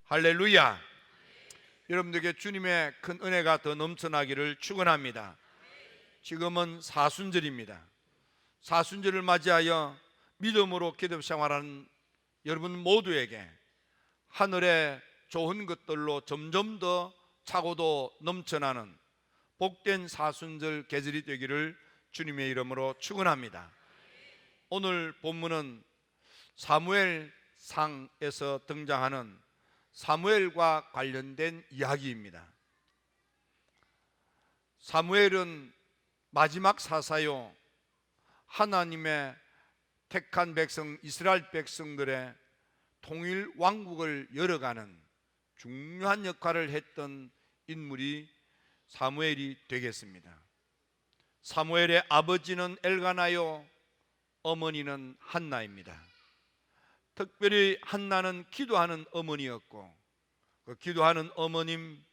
할렐루야. 여러분들에게 주님의 큰 은혜가 더 넘쳐나기를 축원합니다. 지금은 사순절입니다. 사순절을 맞이하여 믿음으로 기도 생활하는 여러분 모두에게 하늘의 좋은 것들로 점점 더 차고도 넘쳐나는 복된 사순절 계절이 되기를 주님의 이름으로 축원합니다. 오늘 본문은 사무엘상에서 등장하는 사무엘과 관련된 이야기입니다. 사무엘은 마지막 사사요, 하나님의 택한 백성 이스라엘 백성들의 통일 왕국을 열어가는 중요한 역할을 했던 인물이 사무엘이 되겠습니다. 사무엘의 아버지는 엘가나요, 어머니는 한나입니다. 특별히 한나는 기도하는 어머니였고, 그 기도하는 어머님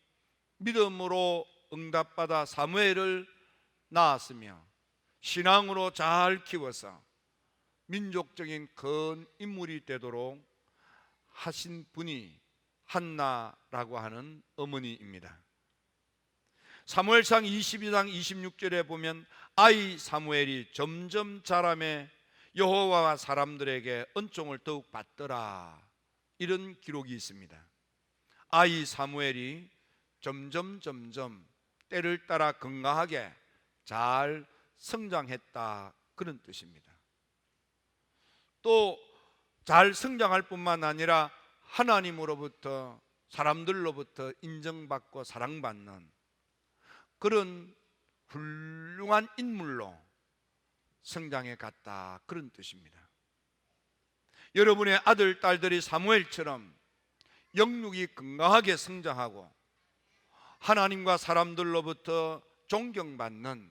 믿음으로 응답받아 사무엘을 낳았으며 신앙으로 잘 키워서 민족적인 큰 인물이 되도록 하신 분이 한나라고 하는 어머니입니다. 사무엘상 22장 26절에 보면 아이 사무엘이 점점 자라매 여호와와 사람들에게 은총을 더욱 받더라, 이런 기록이 있습니다. 아이 사무엘이 점점 때를 따라 건강하게 잘 성장했다, 그런 뜻입니다. 또 잘 성장할 뿐만 아니라 하나님으로부터 사람들로부터 인정받고 사랑받는 그런 훌륭한 인물로 성장해 갔다, 그런 뜻입니다. 여러분의 아들, 딸들이 사무엘처럼 영육이 건강하게 성장하고 하나님과 사람들로부터 존경받는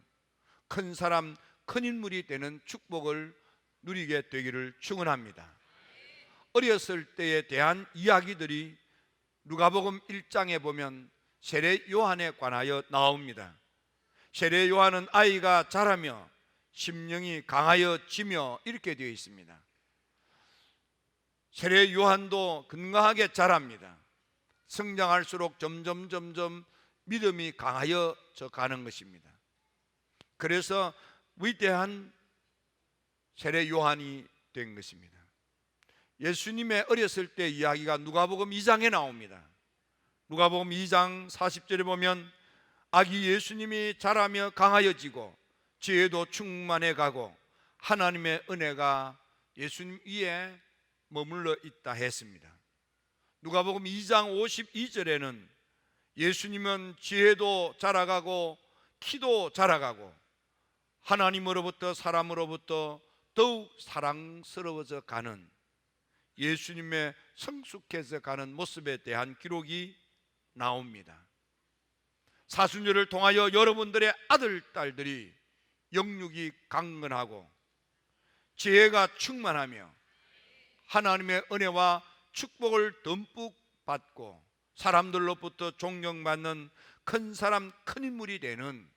큰 사람, 큰 인물이 되는 축복을 누리게 되기를 축원합니다. 어렸을 때에 대한 이야기들이 누가복음 1장에 보면 세례 요한에 관하여 나옵니다. 세례 요한은 아이가 자라며 심령이 강하여지며 이렇게 되어 있습니다. 세례 요한도 건강하게 자랍니다. 성장할수록 점점 믿음이 강하여져 가는 것입니다. 그래서 위대한 세례 요한이 된 것입니다. 예수님의 어렸을 때 이야기가 누가복음 2장에 나옵니다. 누가복음 2장 40절에 보면 아기 예수님이 자라며 강하여지고 지혜도 충만해 가고 하나님의 은혜가 예수님 위에 머물러 있다 했습니다. 누가복음 2장 52절에는 예수님은 지혜도 자라가고 키도 자라가고 하나님으로부터 사람으로부터 더욱 사랑스러워져 가는 예수님의 성숙해져 가는 모습에 대한 기록이 나옵니다. 사순절을 통하여 여러분들의 아들, 딸들이 영육이 강건하고 지혜가 충만하며 하나님의 은혜와 축복을 듬뿍 받고 사람들로부터 존경받는 큰 사람, 큰 인물이 되는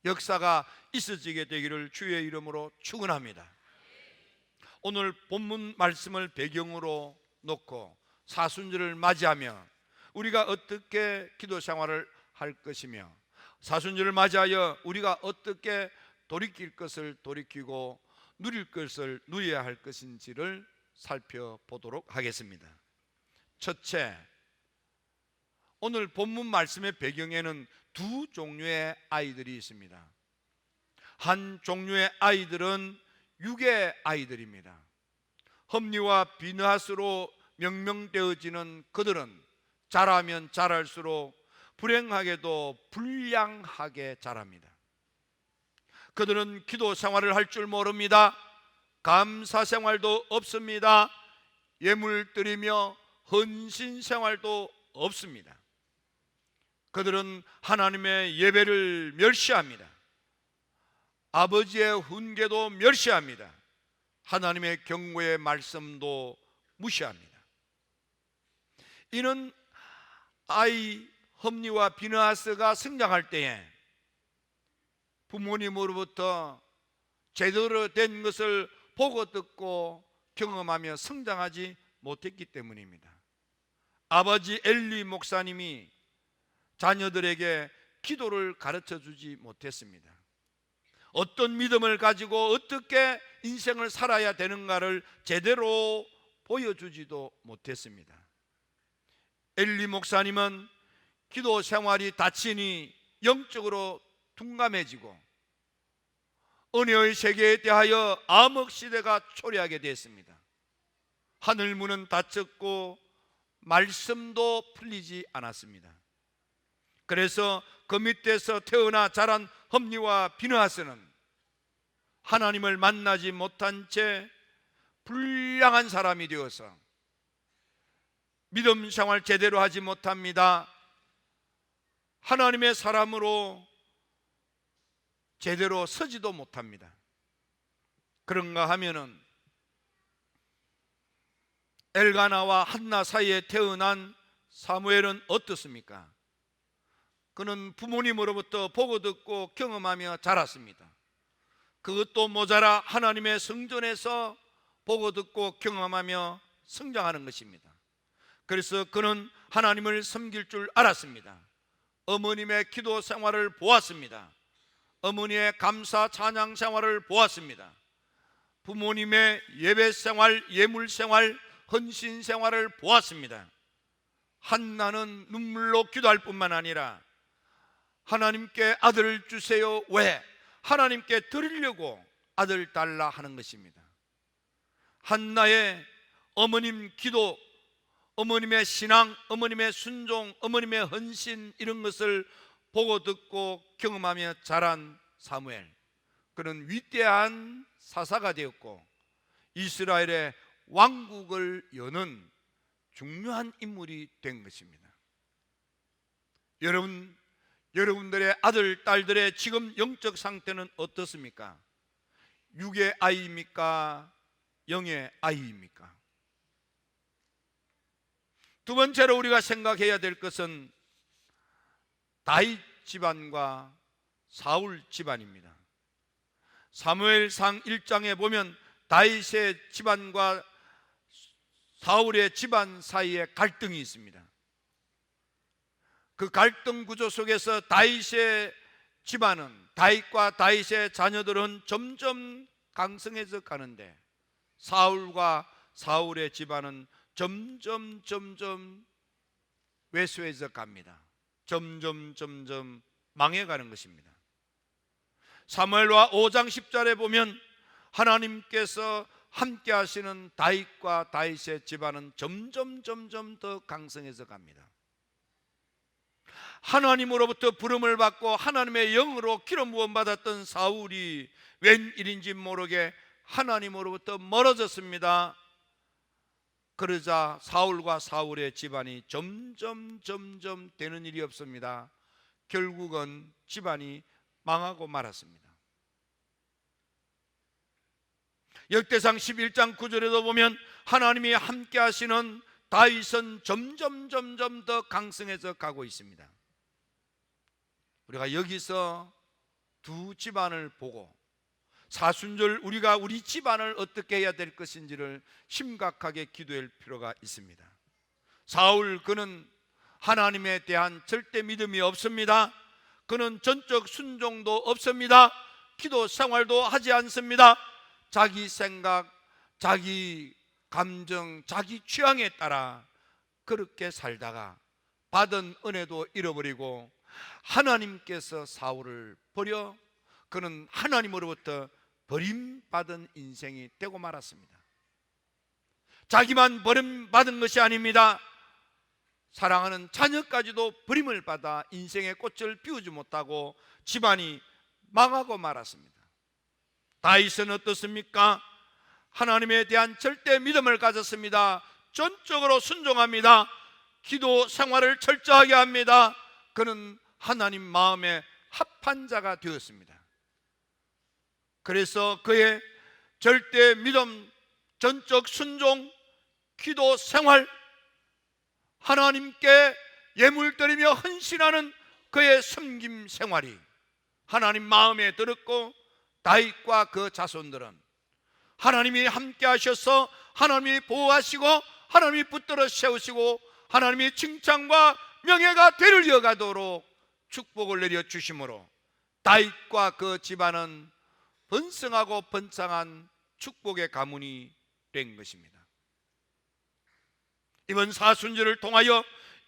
역사가 있어지게 되기를 주의 이름으로 축원합니다. 오늘 본문 말씀을 배경으로 놓고 사순절을 맞이하며 우리가 어떻게 기도 생활을 할 것이며 사순절을 맞이하여 우리가 어떻게 돌이킬 것을 돌이키고 누릴 것을 누려야 할 것인지를 살펴보도록 하겠습니다. 첫째, 오늘 본문 말씀의 배경에는 두 종류의 아이들이 있습니다. 한 종류의 아이들은 육의 아이들입니다. 홈리와 비느하스로 명명되어지는 그들은 자라면 자랄수록 불행하게도 불량하게 자랍니다. 그들은 기도 생활을 할 줄 모릅니다. 감사 생활도 없습니다. 예물 드리며 헌신 생활도 없습니다. 그들은 하나님의 예배를 멸시합니다. 아버지의 훈계도 멸시합니다. 하나님의 경고의 말씀도 무시합니다. 이는 아이 홈리와 비느하스가 성장할 때에 부모님으로부터 제대로 된 것을 보고 듣고 경험하며 성장하지 못했기 때문입니다. 아버지 엘리 목사님이 자녀들에게 기도를 가르쳐 주지 못했습니다. 어떤 믿음을 가지고 어떻게 인생을 살아야 되는가를 제대로 보여주지도 못했습니다. 엘리 목사님은 기도 생활이 다치니 영적으로 둔감해지고 은혜의 세계에 대하여 암흑시대가 초래하게 됐습니다. 하늘문은 닫혔고 말씀도 풀리지 않았습니다. 그래서 그 밑에서 태어나 자란 홈리와 비느하스는 하나님을 만나지 못한 채 불량한 사람이 되어서 믿음 생활 제대로 하지 못합니다. 하나님의 사람으로 제대로 서지도 못합니다. 그런가 하면은 엘가나와 한나 사이에 태어난 사무엘은 어떻습니까? 그는 부모님으로부터 보고 듣고 경험하며 자랐습니다. 그것도 모자라 하나님의 성전에서 보고 듣고 경험하며 성장하는 것입니다. 그래서 그는 하나님을 섬길 줄 알았습니다. 어머님의 기도 생활을 보았습니다. 어머니의 감사 찬양 생활을 보았습니다. 부모님의 예배 생활, 예물 생활, 헌신 생활을 보았습니다. 한나는 눈물로 기도할 뿐만 아니라 하나님께 아들을 주세요. 왜? 하나님께 드리려고 아들 달라 하는 것입니다. 한나의 어머님 기도, 어머님의 신앙, 어머님의 순종, 어머님의 헌신, 이런 것을 보고 듣고 경험하며 자란 사무엘, 그는 위대한 사사가 되었고 이스라엘의 왕국을 여는 중요한 인물이 된 것입니다. 여러분들의 아들, 딸들의 지금 영적 상태는 어떻습니까? 육의 아이입니까? 영의 아이입니까? 두 번째로 우리가 생각해야 될 것은 다윗 집안과 사울 집안입니다. 사무엘상 1장에 보면 다윗의 집안과 사울의 집안 사이에 갈등이 있습니다. 그 갈등 구조 속에서 다윗의 집안은, 다윗과 다윗의 자녀들은 점점 강성해져 가는데 사울과 사울의 집안은 점점 왜소해져 갑니다. 점점 망해가는 것입니다. 사무엘하 5장 10절에 보면 하나님께서 함께 하시는 다윗과 다윗의 집안은 점점 더 강성해져 갑니다. 하나님으로부터 부름을 받고 하나님의 영으로 기름 부음 받았던 사울이 웬일인지 모르게 하나님으로부터 멀어졌습니다. 그러자 사울과 사울의 집안이 점점 되는 일이 없습니다. 결국은 집안이 망하고 말았습니다. 역대상 11장 9절에도 보면 하나님이 함께 하시는 다윗은 점점 더 강성해져 가고 있습니다. 우리가 여기서 두 집안을 보고 사순절 우리가 우리 집안을 어떻게 해야 될 것인지를 심각하게 기도할 필요가 있습니다. 사울, 그는 하나님에 대한 절대 믿음이 없습니다. 그는 전적 순종도 없습니다. 기도 생활도 하지 않습니다. 자기 생각, 자기 감정, 자기 취향에 따라 그렇게 살다가 받은 은혜도 잃어버리고 하나님께서 사울을 버려 그는 하나님으로부터 버림받은 인생이 되고 말았습니다. 자기만 버림받은 것이 아닙니다. 사랑하는 자녀까지도 버림을 받아 인생의 꽃을 피우지 못하고 집안이 망하고 말았습니다. 다윗은 어떻습니까? 하나님에 대한 절대 믿음을 가졌습니다. 전적으로 순종합니다. 기도 생활을 철저하게 합니다. 그는 하나님 마음에 합한 자가 되었습니다. 그래서 그의 절대 믿음, 전적 순종, 기도 생활, 하나님께 예물 드리며 헌신하는 그의 섬김 생활이 하나님 마음에 들었고, 다윗과 그 자손들은 하나님이 함께 하셔서 하나님이 보호하시고 하나님이 붙들어 세우시고 하나님이 칭찬과 명예가 되를 이어가도록 축복을 내려 주심으로 다윗과 그 집안은 번성하고 번창한 축복의 가문이 된 것입니다. 이번 사순절을 통하여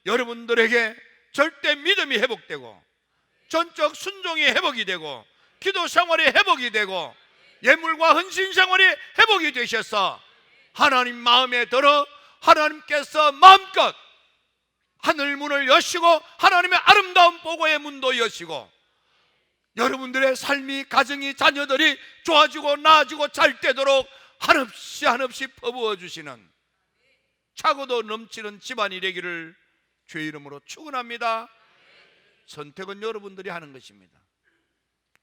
여러분들에게 절대 믿음이 회복되고 전적 순종이 회복이 되고 기도 생활이 회복이 되고 예물과 헌신 생활이 회복이 되셔서 하나님 마음에 들어 하나님께서 마음껏 하늘 문을 여시고 하나님의 아름다운 보고의 문도 여시고 여러분들의 삶이, 가정이, 자녀들이 좋아지고 나아지고 잘 되도록 한없이 한없이 퍼부어 주시는 차고도 넘치는 집안이 되기를 주의 이름으로 축원합니다. 선택은 여러분들이 하는 것입니다.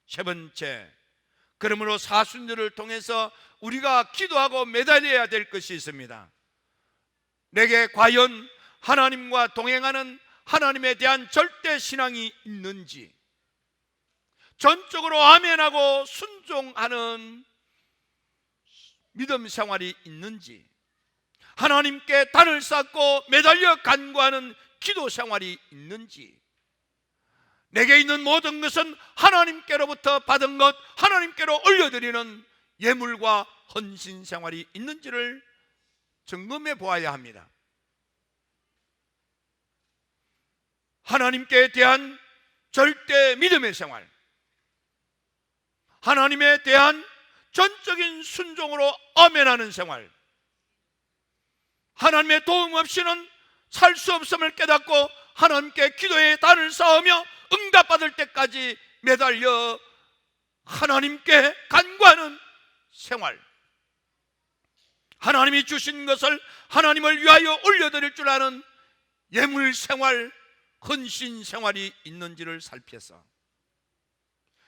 세 번째, 그러므로 사순절을 통해서 우리가 기도하고 매달려야 될 것이 있습니다. 내게 과연 하나님과 동행하는 하나님에 대한 절대 신앙이 있는지, 전적으로 아멘하고 순종하는 믿음 생활이 있는지, 하나님께 단을 쌓고 매달려 간구하는 기도 생활이 있는지, 내게 있는 모든 것은 하나님께로부터 받은 것 하나님께로 올려드리는 예물과 헌신 생활이 있는지를 점검해 보아야 합니다. 하나님께 대한 절대 믿음의 생활, 하나님에 대한 전적인 순종으로 아멘하는 생활, 하나님의 도움 없이는 살 수 없음을 깨닫고 하나님께 기도의 단을 쌓으며 응답받을 때까지 매달려 하나님께 간구하는 생활, 하나님이 주신 것을 하나님을 위하여 올려드릴 줄 아는 예물 생활, 헌신 생활이 있는지를 살펴서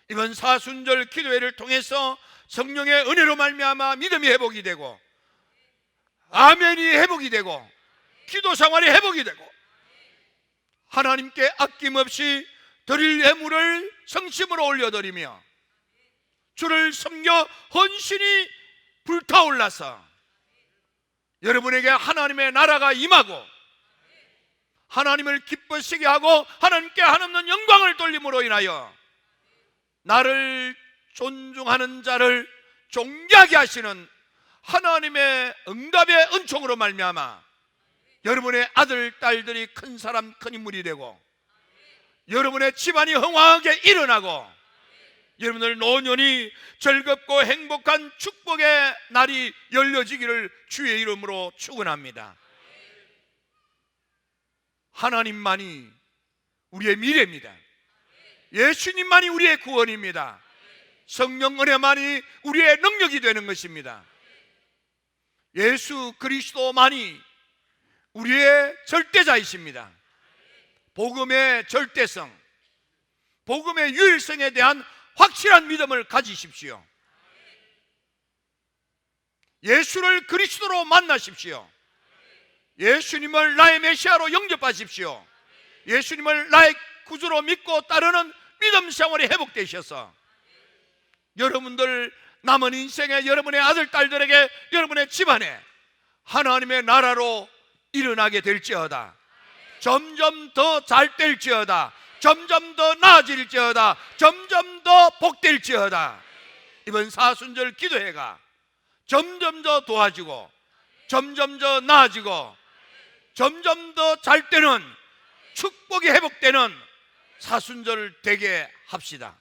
이번 사순절 기도회를 통해서 성령의 은혜로 말미암아 믿음이 회복이 되고 아멘이 회복이 되고 기도 생활이 회복이 되고 하나님께 아낌없이 드릴 예물을 성심으로 올려드리며 주를 섬겨 헌신이 불타올라서 여러분에게 하나님의 나라가 임하고 하나님을 기쁘시게 하고 하나님께 한없는 영광을 돌림으로 인하여 나를 존중하는 자를 존귀하게 하시는 하나님의 응답의 은총으로 말미암아 여러분의 아들, 딸들이 큰 사람, 큰 인물이 되고 여러분의 집안이 흥황하게 일어나고 여러분들 노년이 즐겁고 행복한 축복의 날이 열려지기를 주의 이름으로 축원합니다. 하나님만이 우리의 미래입니다. 예수님만이 우리의 구원입니다. 성령 은혜만이 우리의 능력이 되는 것입니다. 예수 그리스도만이 우리의 절대자이십니다. 복음의 절대성, 복음의 유일성에 대한 확실한 믿음을 가지십시오. 예수를 그리스도로 만나십시오. 예수님을 나의 메시아로 영접하십시오. 예수님을 나의 구주로 믿고 따르는 믿음 생활이 회복되셔서 여러분들 남은 인생에 여러분의 아들, 딸들에게 여러분의 집안에 하나님의 나라로 일어나게 될지어다. 점점 더 잘 될지어다. 점점 더 나아질지어다. 점점 더 복될지어다. 이번 사순절 기도회가 점점 더 도와지고 점점 더 나아지고 점점 더 잘 되는 축복이 회복되는 사순절 되게 합시다.